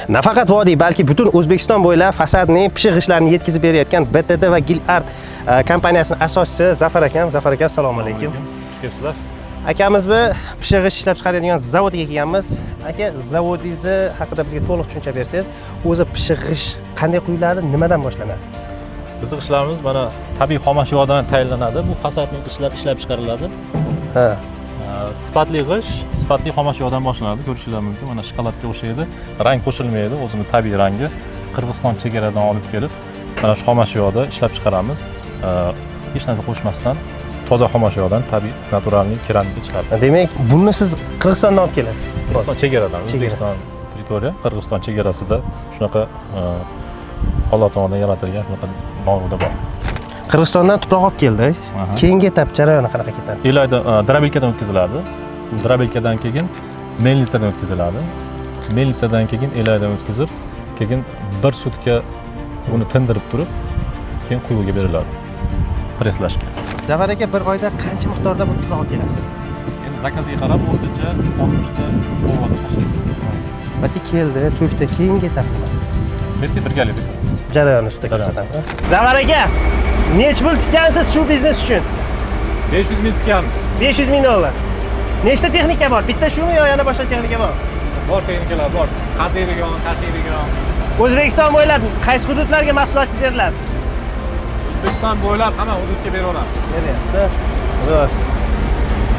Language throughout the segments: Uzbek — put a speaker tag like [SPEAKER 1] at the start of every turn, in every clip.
[SPEAKER 1] Nafaqat vodiy, balki butun O'zbekiston bo'ylab fasadning pishiq ishlarini yetkazib berayotgan BTD va Gil Art kompaniyasining asoschisi Zafar akam. Zafar aka, assalomu alaykum.
[SPEAKER 2] Xushkelibsizlar.
[SPEAKER 1] Akamiz pishiq ishlab chiqaradigan zavodga kelganmiz. Aka, zavodingiz haqida bizga to'liq tushuncha bersangiz, o'zi pishiq qanday quyiladi, nimadan boshlanadi?
[SPEAKER 2] Bizning ishlarimiz mana tabiiy xomashyodan tayyorlanadi. Bu fasadning ishlab chiqariladi.
[SPEAKER 1] Ha.
[SPEAKER 2] Sifatli g'ish, sifatli xomashyodan boshlanadi. Ko'rishingiz mumkin. Mana shokoladga o'xshaydi. Rang qo'shilmaydi, o'zining tabiiy rangi. Qirg'iziston chegaradan olib kelib, mana shu xomashyoda ishlab chiqaramiz. Hech narsa qo'shmasdan toza xomashyodan tabiiy, naturalniy keramika chiqaradi.
[SPEAKER 1] Demak, buni siz Qirg'izistondan olib kelasiz.
[SPEAKER 2] Qirg'iziston chegaradan, O'zbekiston territoriya, Qirg'iziston chegarasida shunaqa Alloh tomonidan yaratilgan shunaqa mavzuda bor.
[SPEAKER 1] Qirg'izistondan tuproq olib keldingiz. Keyingi etap jarayoni qanaqa ketadi?
[SPEAKER 2] Ilayda drabelkadan o'tkaziladi. Drabelkadan keyin melnisadan o'tkaziladi. Melnisadan keyin ilaydan o'tkazib, keyin 1 sutka buni tindirib turib, keyin quyuga beriladi. Preslashga.
[SPEAKER 1] Zafar aka, bir oyda qancha miqdorda bu tuproq olib kelasiz?
[SPEAKER 2] Endi zakazga qarab o'rtacha 60 ta ovada tashlaymiz.
[SPEAKER 1] Balki keldi, to'kdi, keyingi etap nima?
[SPEAKER 2] Bitta birgalikda
[SPEAKER 1] jarayonni ustida ko'rsatamiz. Zafar aka, nech pul tikkansiz shu biznes uchun?
[SPEAKER 2] 500 ming tikamiz.
[SPEAKER 1] 500 ming dollar. Nechta texnika bor? Bitta shumi yo yana boshqa texnika bor?
[SPEAKER 2] Bor texnikalar bor. Qaziydigan, tashiydigan.
[SPEAKER 1] O'zbekiston bo'ylab qaysi hududlarga mahsulotlar beriladi?
[SPEAKER 2] O'zbekiston bo'ylab hamma hududga beraveramiz.
[SPEAKER 1] Beryapsiz. Zo'r.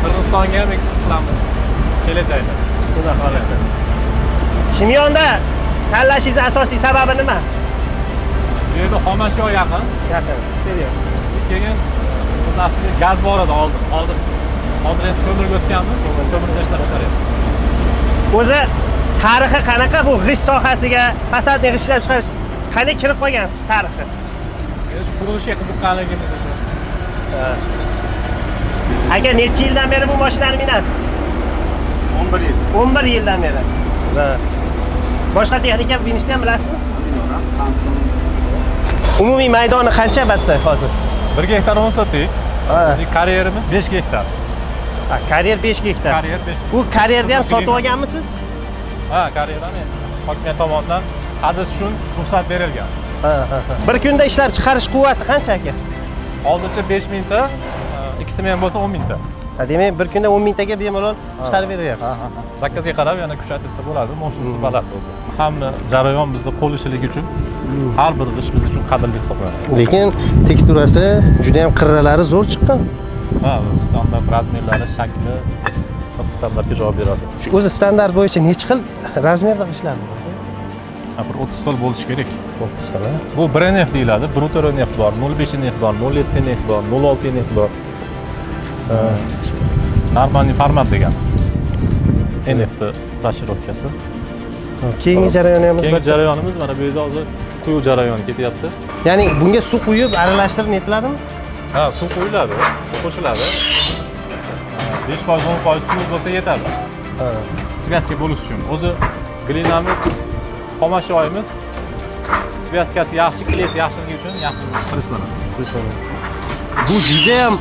[SPEAKER 2] Qirg'izistonga ham eksport qilamiz. Kelajakda.
[SPEAKER 1] Xudo xolasa. Chimyonda tanlashingiz asosiy sababi nima?
[SPEAKER 2] Bu yerda xomashyo yaqin.
[SPEAKER 1] Yaqin, serios.
[SPEAKER 2] Keyin biz aslida gaz bor edi oldin. Hozir endi ko'mirga o'tganmiz. Ko'mirda ishlab chiqaryapmiz.
[SPEAKER 1] O'zi tarixi qanaqa bu g'isht sohasiga, fasadni ishlab chiqarish qanday kirib qolgansiz tarixi?
[SPEAKER 2] Shu qurilishga qiziqqanligimiz uchun.
[SPEAKER 1] Aka, necha yildan beri bu mashinani minasiz?
[SPEAKER 3] 11 yil.
[SPEAKER 1] 11 yildan beri. Boshqa texnika minishni ham bilasizmi? Umumiy maydoni qancha batta hozir?
[SPEAKER 2] 1 gektar 10 sotik. Karyerimiz 5 gektar.
[SPEAKER 1] Karyer 5 gektar.
[SPEAKER 2] Karyer 5.
[SPEAKER 1] Bu karyerni ham sotib olganmisiz?
[SPEAKER 2] Ha, karyerdan endi hokimiyat tomonidan qazish uchun ruxsat berilgan.
[SPEAKER 1] Bir kunda ishlab chiqarish quvvati qancha aka?
[SPEAKER 2] Hozircha 5000 ta, ikkisi men bo'lsa 10 mingta.
[SPEAKER 1] Demak, bir kunda 10 mingtaga bemalol chiqarib beryapsiz.
[SPEAKER 2] Zakazga qarab yana kuchatilsa bo'ladi, mashinasi baland o'zi. Hamma jarayon bizda qo'l ishiligi uchun har bir ish biz uchun qadrli hisoblanadi.
[SPEAKER 1] Lekin teksturasi juda ham qirralari zo'r chiqqan.
[SPEAKER 2] Ha, standart razmerlari, shakli standartga javob beradi.
[SPEAKER 1] Shu o'zi standart bo'yicha necha xil razmerda ishlanadi?
[SPEAKER 2] Bir 30 xil bo'lishi kerak.
[SPEAKER 1] 30 xil.
[SPEAKER 2] Bu 1NF deyiladi. Bruto NF bor, 0.5 NF bor, 0.7 NF bor, 0.6 NF bor. Normalniy format degan. NF tashirovkasi.
[SPEAKER 1] Keyingi jarayoni ham
[SPEAKER 2] Keyingi jarayonimiz mana bu yerda hozir quyu jarayoni ketyapti.
[SPEAKER 1] Ya'ni bunga suv quyib aralashtirib netiladimi?
[SPEAKER 2] Ha, suv quyiladi, suv qo'shiladi. 5% 10% suv bo'lsa yetadi. Svязка bo'lish uchun. O'zi glinamiz, xomashyoyimiz svязкasi yaxshi, klesi yaxshiligi uchun yaxshi preslanadi.
[SPEAKER 1] Bu juda ham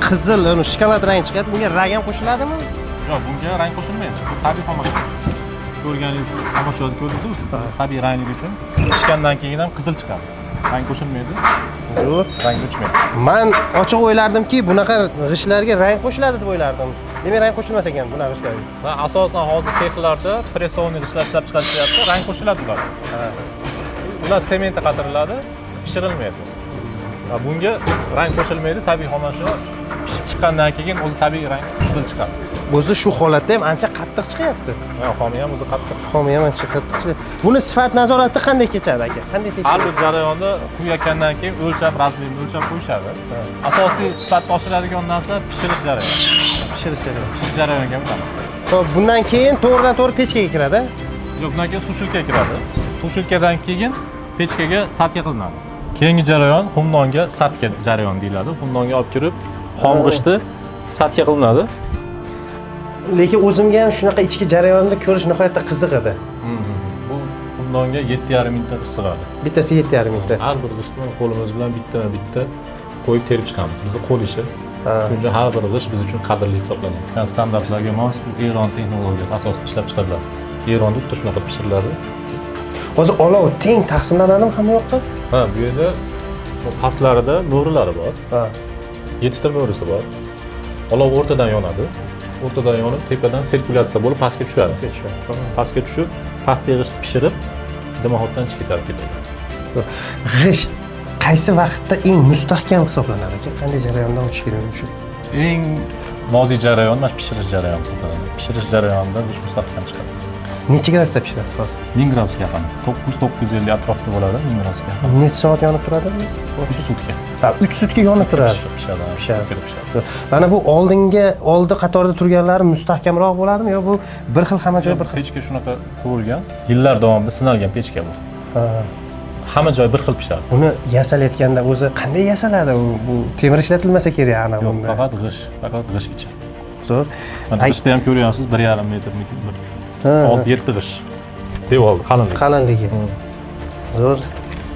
[SPEAKER 1] qizil, uni shokolad rang chiqadi. Bunga rang ham qo'shiladimi?
[SPEAKER 2] Yo'q, bunga rang qo'shilmaydi. Bu tabiiy xomashyo. Ko'rganingiz xomashyoni ko'rdingiz-ku? Tabiiy rangligi uchun pishgandan keyin ham qizil chiqadi. Rang qo'shilmaydi.
[SPEAKER 1] Zo'r.
[SPEAKER 2] Rang o'chmaydi.
[SPEAKER 1] Men ochiq o'ylardimki, bunaqa g'ishtlarga rang qo'shiladi deb o'ylardim. Demak, rang qo'shilmas ekan bunaqa g'ishtlarga.
[SPEAKER 2] Va asosan hozir sexlarda pressovniy g'ishtlar ishlab chiqarishyapti, rang qo'shiladi ular. Ular sementda qatiriladi, pishirilmaydi. Va bunga rang qo'shilmaydi, tabiiy xomashyo pishib chiqqandan keyin o'zi tabiiy rang qizil chiqadi.
[SPEAKER 1] O'zi shu holatda ham ancha qattiq chiqyapti.
[SPEAKER 2] Ha, xomi ham o'zi qattiq.
[SPEAKER 1] Xomi ham ancha qattiq chiqadi. Buni sifat nazorati qanday kechadi aka? Qanday tekshiradi?
[SPEAKER 2] Har bir jarayonni quyayotgandan keyin o'lchab, razmerni o'lchab qo'yishadi. Asosiy sifatni oshiradigan narsa pishirish jarayoni.
[SPEAKER 1] Pishirish jarayoni.
[SPEAKER 2] Pishirish jarayoniga o'tamiz.
[SPEAKER 1] Xo'p, bundan keyin to'g'ridan-to'g'ri pechkaga kiradi.
[SPEAKER 2] Yo'q, bundan keyin sushilkaga kiradi. Sushilkadan keyin pechkaga satka qilinadi. Keyingi jarayon xumdonga satka jarayoni deyiladi. Xumdonga olib kirib, xom g'ishtni satka qilinadi.
[SPEAKER 1] Lekin o'zimga ham shunaqa ichki jarayonni ko'rish nihoyatda qiziq edi.
[SPEAKER 2] Bu xumdonga 7,5 mingta sig'adi.
[SPEAKER 1] Bittasi 7,5 mingta.
[SPEAKER 2] Har bir g'ishtni qo'limiz bilan bitta qo'yib terib chiqamiz. Bizning qo'l ishi. Shuning uchun har bir g'isht biz uchun qadrli hisoblanadi. Standartlarga mos Eron texnologiyasi asosida ishlab chiqariladi. Eronda bitta shunaqa pishiriladi.
[SPEAKER 1] O'zi olov teng taqsimlanadimi hamma yoqqa?
[SPEAKER 2] Ha, bu yerda pastlarida mo'rilari bor.
[SPEAKER 1] Ha.
[SPEAKER 2] 7 ta mo'risi bor. Olov o'rtadan yonadi. O'rtadan yonib, tepadan sirkulyatsiya bo'lib pastga tushadi. Pastga tushib, past yig'ishni pishirib, dimoqdan chiqib ketadi.
[SPEAKER 1] G'ish qaysi vaqtda eng mustahkam hisoblanadi aka? Qanday jarayondan o'tish kerak shu?
[SPEAKER 2] Eng nozik jarayon mana pishirish jarayoni hisoblanadi. Pishirish jarayonida g'ish mustahkam chiqadi.
[SPEAKER 1] Necha gradusda pishirasiz hozir?
[SPEAKER 2] 1000 gradusga yaqin. 900-950 atrofida bo'ladi, 1000 gradusga yaqin.
[SPEAKER 1] Necha soat yonib turadi?
[SPEAKER 2] 3 sutka.
[SPEAKER 1] Ha, 3 sutka yonib turadi.
[SPEAKER 2] Pishadi.
[SPEAKER 1] Mana bu oldi qatorda turganlari mustahkamroq bo'ladimi yo bu bir xil hamma joy bir xil?
[SPEAKER 2] Pechka shunaqa qurilgan, yillar davomida sinalgan pechka bu.
[SPEAKER 1] Ha.
[SPEAKER 2] Hamma joy bir xil pishadi.
[SPEAKER 1] Uni yasalayotganda o'zi qanday yasaladi? Bu temir ishlatilmasa kerak ana
[SPEAKER 2] Yo'q,
[SPEAKER 1] bunda.
[SPEAKER 2] faqat g'ish ichi.
[SPEAKER 1] Zo'r.
[SPEAKER 2] Mana g'ishda ham ko'ryapsiz, 1,5 metr bir.
[SPEAKER 1] Ha.
[SPEAKER 2] 6-7 g'ish. Devorli qalinligi.
[SPEAKER 1] Qalinligi. Zo'r.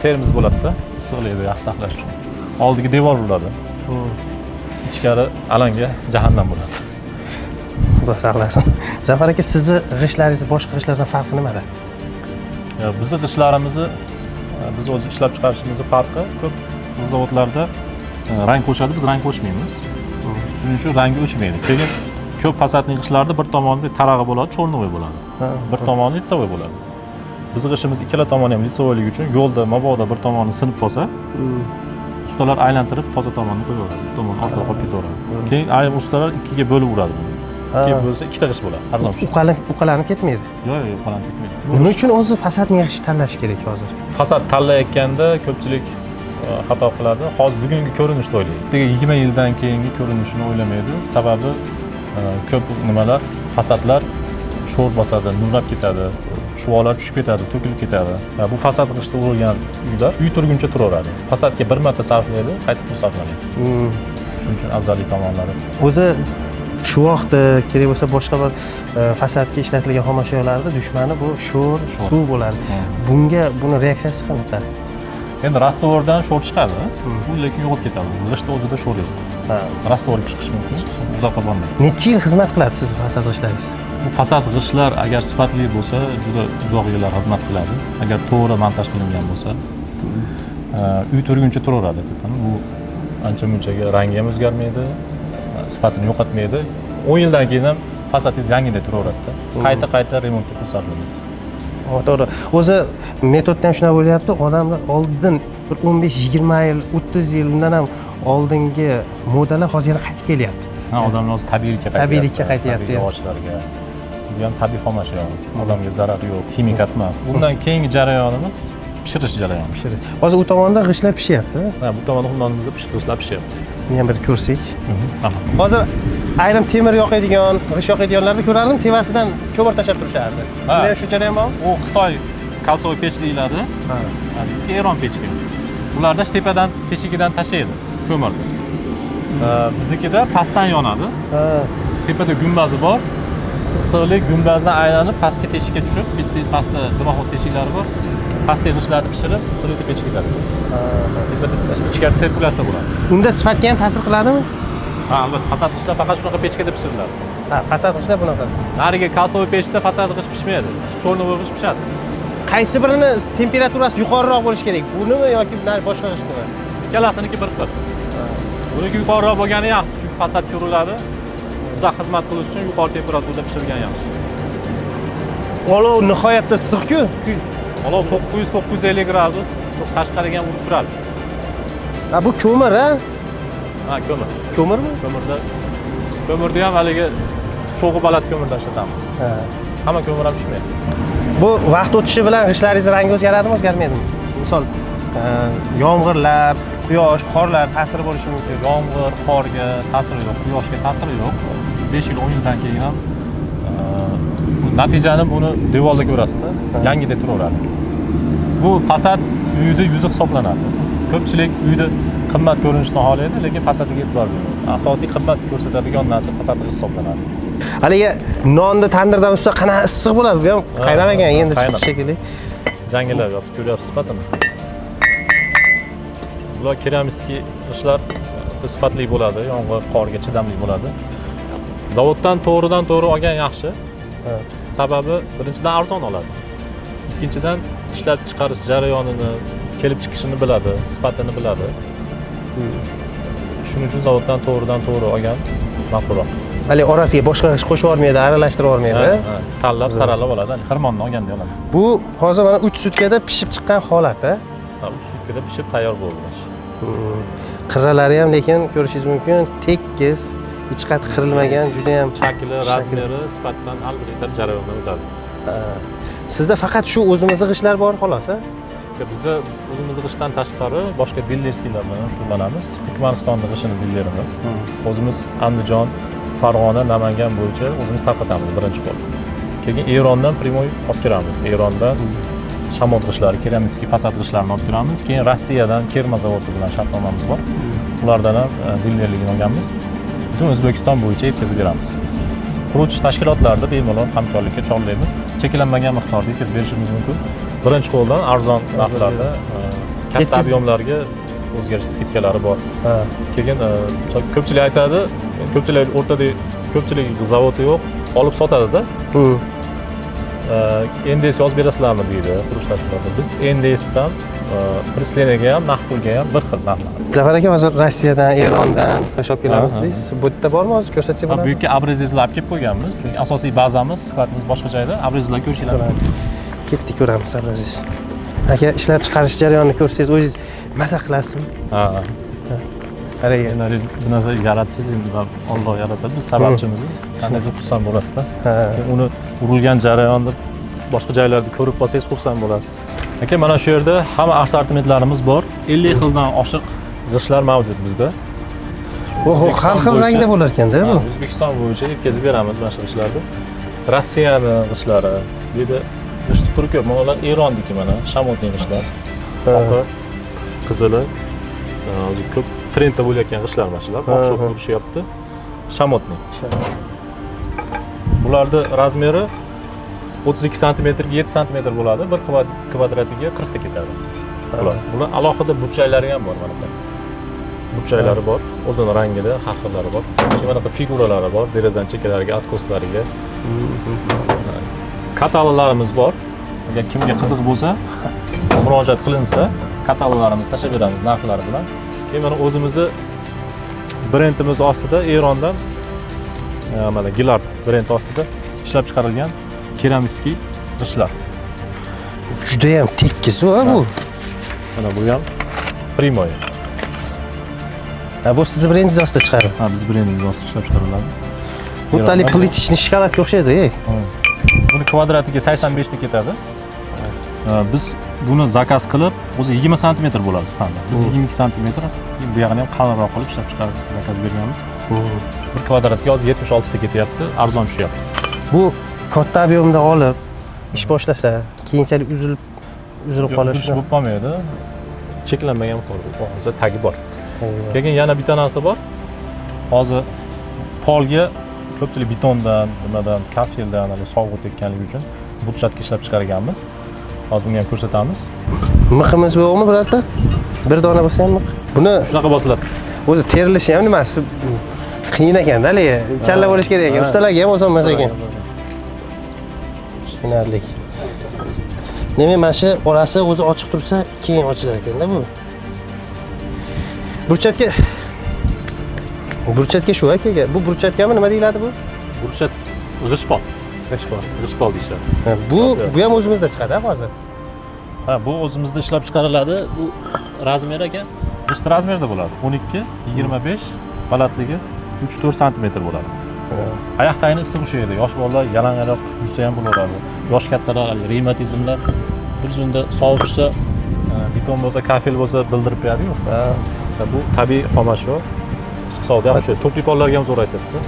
[SPEAKER 2] Termiz bo'ladi-da, issiqlikni yaxshi saqlash uchun. Oldiga devor bo'ladi. Ichkari alanga jahannam bo'ladi.
[SPEAKER 1] Xudo saqlasin. Zafar aka, sizni g'ishlaringiz boshqa g'ishlardan farqi nimada?
[SPEAKER 2] Bizning g'ishlarimizni biz o'zi ishlab chiqarishimizning farqi ko'p zavodlarda rang qo'shadi, biz rang qo'shmaymiz. Shuning uchun rangi o'chmaydi. Keyin ko'p fasadning g'ishlarida bir tomonida tarag'i bo'ladi, cho'rnovoy bo'ladi. Bir tomoni litsovoy bo'ladi. Bizning g'ishimiz ikkala tomoni ham litsovoyligi uchun yo'lda mabodo bir tomoni sinib qolsa, ustalar aylantirib toza tomonni qo'yaveradi. Bir tomoni orqaga qolib ketaveradi. Keyin ayrim ustalar ikkiga bo'lib uradi buni. Ikkiga bo'lsa ikkita g'ish bo'ladi. Arzon tushadi.
[SPEAKER 1] Uqalanib ketmaydi.
[SPEAKER 2] Yo'q, uqalanib ketmaydi.
[SPEAKER 1] Nima uchun o'zi fasadni yaxshi tanlash kerak hozir?
[SPEAKER 2] Fasad tanlayotganda ko'pchilik xato qiladi. Hozir bugungi ko'rinishni o'ylaydi. 20 yildan keyingi ko'rinishini o'ylamaydi. Sababi ko'p nimalar, fasadlar sho'r bosadi, nurlab ketadi, shuvolar tushib ketadi, to'kilib ketadi. Bu fasad g'ishda urilgan uylar uy turguncha turaveradi. Fasadga bir marta sarflaydi, qaytib pul sarflamaydi. Shuning uchun afzallik tomonlari.
[SPEAKER 1] O'zi shu vaqtda kerak bo'lsa boshqa bir fasadga ishlatilgan xomashyolarda dushmani bu sho'r, suv bo'ladi. Buni reaksiyasi qanaqa?
[SPEAKER 2] Endi rastvordan sho'r chiqadi, bu lekin yo'qolib ketadi. G'ishtda o'zida sho'r yo'q. Rastvorga chiqishi mumkin, uzoqqa bormaydi.
[SPEAKER 1] Necha yil xizmat qiladi siz fasad g'ishlaringiz?
[SPEAKER 2] Bu fasad g'ishtlar agar sifatli bo'lsa, juda uzoq yillar xizmat qiladi. Agar to'g'ri montaj qilingan bo'lsa, uy turguncha turaveradi. Bu ancha-munchaga rangi ham o'zgarmaydi, sifatini yo'qotmaydi. 10 yildan keyin ham fasadingiz yangidek turaveradi. Qayta remontga pul sarflaysiz.
[SPEAKER 1] To'g'ri. O'zi metodda ham shunaqa bo'lyapti. Odamlar oldin bir 15-20 yil, 30 yil undan ham oldingi modalar hozir yana qaytib kelyapti.
[SPEAKER 2] Ha, odamlar hozir tabiiylikka qaytyapti. Yog'ochlarga. Bu ham tabiiy xomashyo. Odamga zarari yo'q, ximikat emas. Bundan keyingi jarayonimiz pishirish jarayoni.
[SPEAKER 1] Hozir u tomonda g'ishlar pishyapti.
[SPEAKER 2] Ha, bu tomonda xumdonimizda g'ishlar pishyapti.
[SPEAKER 1] Buni ham bir ko'rsak. Hozir ayrim temir yoqadigan, g'ish yoqadiganlarni ko'rardim, tevasidan ko'mir tashab turishardi. Bunda shu jarayon bormi?
[SPEAKER 2] U Xitoy kalsoy pech deyiladi. Ha. Bizga Eron pechki. Ularda tepadan teshigidan tashlaydi ko'mirni. Biznikida pastdan yonadi. Tepada gumbazi bor. Issiqlik gumbazdan aylanib pastga teshikka tushib, bitta pastda dimoqot teshiklari bor. Pastda g'ishlarni pishirib, issiqlikda pechga ketadi. Tepada ichkarida sirkulyatsiya bo'ladi.
[SPEAKER 1] Unda sifatga ham ta'sir qiladimi?
[SPEAKER 2] Ha, albatta, fasad g'ishlar faqat shunaqa pechkada pishiriladi.
[SPEAKER 1] Ha, fasad g'ishlar bunaqa.
[SPEAKER 2] Nariga kalsoy pechda fasad g'ish pishmaydi. Cho'rnovoy g'ish pishadi.
[SPEAKER 1] Qaysi birini temperaturasi yuqoriroq bo'lishi kerak? Bunimi yoki boshqa g'ishnimi?
[SPEAKER 2] Ikkalasiniki bir xil. Buniki yuqoriroq bo'lgani yaxshi, chunki fasad ko'riladi. Uzoq xizmat qilish uchun yuqori temperaturada pishirilgan yaxshi.
[SPEAKER 1] Olov nihoyatda issiq-ku.
[SPEAKER 2] Olov 900-950 gradus tashqariga ham urib turadi.
[SPEAKER 1] Ha, bu ko'mir, ha?
[SPEAKER 2] Ha, ko'mir.
[SPEAKER 1] Ko'mirmi?
[SPEAKER 2] Ko'mirda ham haligi sho'g'i baland ko'mirdan ishlatamiz.
[SPEAKER 1] Ha.
[SPEAKER 2] Hamma ko'mir ham tushmaydi.
[SPEAKER 1] Bu vaqt o'tishi bilan g'ishlaringiz rangi o'zgaradimi, o'zgarmaydimi? Misol, yomg'irlar, quyosh, qorlar ta'siri bo'lishi mumkin.
[SPEAKER 2] Yomg'ir, qorga ta'siri yo'q, quyoshga ta'siri yo'q. 5 yil, 10 yildan keyin ham natijani buni devorda ko'rasizda, yangidek turaveradi. Bu fasad uyni yuzi hisoblanadi. Ko'pchilik uyni qimmat ko'rinishini xohlaydi, lekin fasadiga e'tibor bermaydi. Asosiy qimmat ko'rsatadigan narsa fasad hisoblanadi.
[SPEAKER 1] Haligi nonni tandirdan ustida qanaqa issiq bo'ladi, bu ham qaynamagan endi chiqib shekilli.
[SPEAKER 2] Jangilar yotib ko'ryapsiz sifatini. Bular keramik g'ishlar sifatli bo'ladi, yomg'ir, qorga chidamli bo'ladi. Zavoddan to'g'ridan to'g'ri olgan yaxshi. Sababi birinchidan arzon oladi. Ikkinchidan ishlab chiqarish jarayonini, kelib chiqishini biladi, sifatini biladi. Shuning uchun zavoddan to'g'ri olgan ma'qulroq.
[SPEAKER 1] Hali orasiga boshqa g'isht qo'shib yubormaydi, aralashtirib yubormaydi.
[SPEAKER 2] Tanlab, saralab oladi. Xirmonni olganda oladi.
[SPEAKER 1] Bu hozir mana 3 sutkada pishib chiqqan holati.
[SPEAKER 2] 3 sutkada pishib tayyor bo'ldi.
[SPEAKER 1] Qirralari ham lekin ko'rishingiz mumkin, tekis, hech qat qirilmagan, juda ham
[SPEAKER 2] shakli, razmeri, sifatidan albatta jarayondan o'tadi.
[SPEAKER 1] Sizda faqat shu o'zimizning g'ishtlar bor xolos, a?
[SPEAKER 2] Bizda o'zimizning g'ishtdan tashqari boshqa dillerskilar bilan shug'ullanamiz. Turkmanistonning g'ishtini dillerimiz. O'zimiz Andijon, Farg'ona, Namangan bo'yicha o'zimiz tarqatamiz birinchi qo'l. Keyin Erondan primoy olib kelamiz. Erondan shamot g'ishtlari, keramik fasad g'ishtlarini olib kelamiz. Keyin Rossiyadan Kerma zavodi bilan shartnomamiz bor. Ulardan ham dillerligini olganmiz. Butun O'zbekiston bo'yicha yetkazib beramiz. Quruvchi tashkilotlarda bemalol hamkorlikka chorlaymiz. Cheklanmagan miqdorda yetkazib berishimiz mumkin. Birinchi qo'ldan arzon narxlarda katta ob'yomlarga o'zgarish skidkalari bor. Keyin ko'pchilik aytadi, ko'pchilik o'rtada ko'pchilik zavodi yo'q, olib sotadi-da. NDS yozib berasizlarmi deydi qurilish tashkiloti. Biz NDS ham prisleniyaga ham, naqd pulga ham bir xil narxlar.
[SPEAKER 1] Zafar aka hozir Rossiyadan, Erondan olib kelamiz deysiz. Bu yerda bormi hozir ko'rsatsak bo'ladimi?
[SPEAKER 2] Bu yerga abrezizlar olib kelib qo'yganmiz. Lekin asosiy bazamiz, skladimiz boshqa joyda. Abrezizlar ko'rishinglar mumkin.
[SPEAKER 1] Ketdik, ko'ramiz abraziz. Aka ishlab chiqarish jarayonini ko'rsangiz o'zingiz maza qilasizmi? Qarang,
[SPEAKER 2] bu narsa yaratsangiz endi Alloh yaratadi. Biz sababchimiz. Qandaydir xursand bo'lasiz-da. Uni urilgan jarayonni boshqa joylarda ko'rib qolsangiz xursand bo'lasiz. Aka, mana shu yerda hamma assortimentlarimiz bor. 50 xildan oshiq g'ishtlar mavjud bizda.
[SPEAKER 1] Oho, har xil rangda bo'lar ekanda bu.
[SPEAKER 2] O'zbekiston bo'yicha yetkazib beramiz mana shu g'ishtlarni. Rossiyaning g'ishtlari, bu yerda g'isht turi ko'p. Mana ular Eronniki mana, shamotning g'ishtlar. Oqi, qizili, hozir ko'p trendda bo'layotgan g'ishtlar mana shular. Oqshot urishyapti. Shamotning. Bularni razmeri 32 sm ga 7 sm bo'ladi. Bir kvadratiga 40 ta ketadi. Bular alohida burchaklari ham bor mana bu. Burchaklari bor, o'zining rangida har xillari bor. Mana bu figuralari bor, derazaning chekkalariga, atkoslariga. Kataloglarimiz bor. Agar kimga qiziq bo'lsa, murojaat qilinsa, kataloglarimizni tashlab beramiz narxlari bilan. Keyin mana o'zimizni brendimiz ostida Erondan mana Gilard brend ostida ishlab chiqarilgan keramik g'ishtlar.
[SPEAKER 1] Juda ham tekis bu.
[SPEAKER 2] Mana bu ham Primoy.
[SPEAKER 1] Bu siz brendingiz ostida chiqadi.
[SPEAKER 2] Biz brendimiz ostida ishlab chiqariladi.
[SPEAKER 1] Bu tali plitichni shokoladga o'xshaydi.
[SPEAKER 2] Buni kvadratiga 85 ta ketadi. Biz buni zakaz qilib, o'zi 20 sm bo'ladi standart. Biz 22 sm, bu yog'ini ham qalinroq qilib ishlab chiqarib zakaz berganmiz. Bir kvadratga hozir 76 ta ketyapti, arzon tushyapti.
[SPEAKER 1] Bu katta ob'yomda olib ish boshlasa, keyinchalik uzilib qolishi
[SPEAKER 2] bo'lib qolmaydi. Cheklanmagan miqdorda tagi bor. Keyin yana bitta narsa bor. Hozir polga ko'pchilik betondan, nimadan, kafeldan sovuq tekkanligi uchun burchatga ishlab chiqarganmiz. Hozir uni ham ko'rsatamiz.
[SPEAKER 1] Miqimiz yo'qmi birorta? Bir dona bo'lsa ham miq. Buni
[SPEAKER 2] shunaqa bosiladi.
[SPEAKER 1] O'zi terilishi ham nimasi qiyin ekan-da, haligi kalla bo'lish kerak ekan. Ustalarga ham oson emas ekan. Tushunarli. Demak, mana shu orasi o'zi ochiq tursa, keyin ochilar ekanda bu. Burchatga shu akaga. Bu burchatkami, nima deyiladi bu?
[SPEAKER 2] Burchat g'ishpol. G'ishpol deyishadi.
[SPEAKER 1] Bu ham o'zimizda chiqadi hozir.
[SPEAKER 2] Bu o'zimizda ishlab chiqariladi. Bu razmer ekan. G'isht razmerda bo'ladi. 12, 25, balandligi 3-4 sm bo'ladi. Oyoq tagini issiq ushlaydi. Yosh bolalar yalang-oyoq yursa ham bo'laveradi. Yosh kattalar, revmatizmlar bir zunda sovuq tushsa, beton bo'lsa, kafel bo'lsa bildirib beradi-yu. Bu tabiiy xomashyo. Iqtisodiy ham shu. To'pliqonlarga ham zo'r aytadi.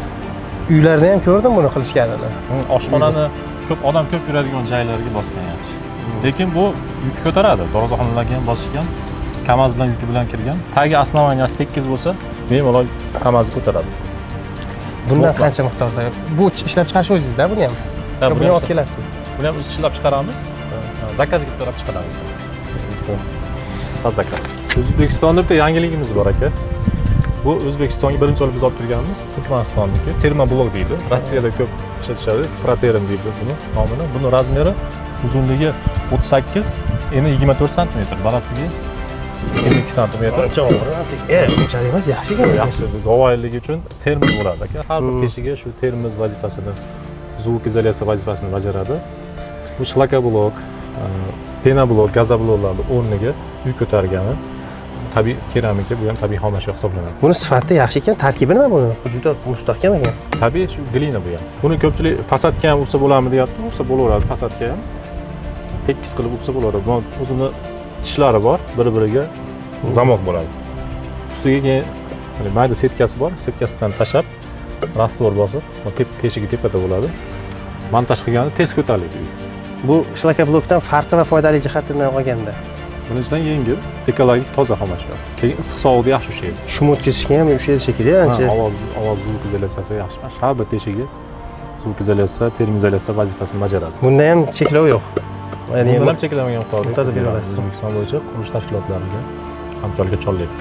[SPEAKER 1] Uylarda ham ko'rdim buni qilishganini.
[SPEAKER 2] Oshxonani odam ko'p yuradigan joylarga bosgan yaxshi. Lekin bu yuk ko'taradi. Darvozaxonalarga ham bosishgan. KAMAZ bilan yuki bilan kirgan. Tagi основанияsi tekis bo'lsa, bemalol KAMAZni ko'taradi.
[SPEAKER 1] Bundan qancha miqdorda? Bu ishlab chiqarish o'zingizda buni ham? Buni olib kelasizmi?
[SPEAKER 2] Buni ham o'z ishlab chiqaramiz. Zakazga taraf chiqaramiz. Zakaz. O'zbekistonda bitta yangiligimiz bor aka. Bu O'zbekistonga birinchi bo'lib biz olib kirganmiz. Turkmanistonniki Termoblok deydi. Rossiyada ko'p ishlatishadi. Proterin deydi buni nomini. Buni razmeri uzunligi 38, eni 24 sm, balandligi 22 sm.
[SPEAKER 1] Ancha og'ir. Bunchalik emas, yaxshi ekan.
[SPEAKER 2] Yaxshi, g'avoyiligi uchun termiz bo'ladi aka. Har bir teshiga shu termiz vazifasini, zvuk izolyatsiya vazifasini bajaradi. Bu shlaka blok, pena blok, gaza bloklarni o'rniga uy ko'targani tabiiy keramika, bu ham tabiiy xomashyo hisoblanadi.
[SPEAKER 1] Buni sifati yaxshi ekan, tarkibi nima buni? Juda mustahkam ekan.
[SPEAKER 2] Tabiiy shu glina bu ham. Buni ko'pchilik fasadga ham ursa bo'ladimi deyapti. Ursa bo'laveradi fasadga ham. Tekis qilib ursa bo'ladi. Bu o'zini tishlari bor, bir-biriga zamok bo'ladi. Ustiga keyin mayda setkasi bor, setkasidan tashlab rastvor bosib, teshigi tepada bo'ladi. Montaj qilganda tez ko'tariladi.
[SPEAKER 1] Bu shlaka blokdan farqi va foydali jihatini olganda
[SPEAKER 2] Bundan yengil, ekologik, toza xomashyo. Keyin issiq sovuqda yaxshi ushlaydi.
[SPEAKER 1] shum o'tkazishga ham ushlaydi shekilli ancha.
[SPEAKER 2] Ovoz zvuk izolyatsiyasi yaxshi. Har bir teshigi zvuk izolyatsiya, termiz izolyatsiya vazifasini bajaradi.
[SPEAKER 1] Bunda ham cheklov yo'q. Ya'ni
[SPEAKER 2] Bunda ham cheklanmagan miqdorda
[SPEAKER 1] miqdorda berasiz.
[SPEAKER 2] O'zbekiston bo'yicha qurilish tashkilotlariga hamkorlikka chorlaydi.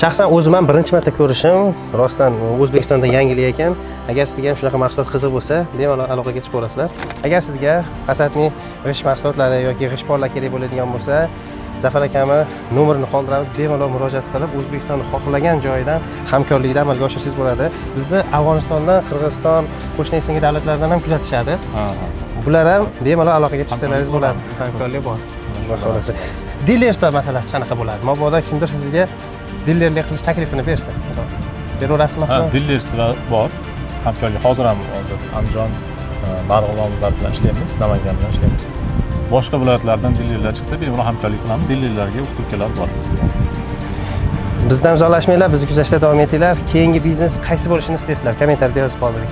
[SPEAKER 1] Shaxsan o'zim ham birinchi marta ko'rishim, rostdan O'zbekistonda yangilik ekan. Agar sizga ham shunaqa mahsulot qiziq bo'lsa, bemalol aloqaga chiqib olasizlar. Agar sizga Fasadning g'isht mahsulotlari yoki g'isht pollar kerak bo'ladigan bo'lsa, Zafar akami nomerini qoldiramiz, bemalol murojaat qilib, O'zbekistonning xohlagan joyidan hamkorlikda amalga oshirsangiz bo'ladi. Bizni Afg'onistondan, Qirg'iziston, qo'shni Esonga davlatlardan ham kuzatishadi. Bular ham bemalol aloqaga chiqsalaringiz bo'ladi. Hamkorlik bor. Xohlasa. Dilerство masalasi qanaqa bo'ladi? Mabodo kimdir sizga dilerlik qilish taklifini bersa, beraverasizmi?
[SPEAKER 2] Dilerство bor. Hamkorlik hozir ham Andijon, Marg'ilonlar bilan ishlaymiz, Namangan bilan ishlaymiz. Boshqa viloyatlardan dilerlar chiqsa, bemalol hamkorlik qilamiz. Dilerlarga ustunkalar bor.
[SPEAKER 1] Bizdan uzalashmanglar, bizni kuzatishda davom etinglar. Keyingi biznes qaysi bo'lishini istaysizlar? Kommentariyada yozib qoldiring.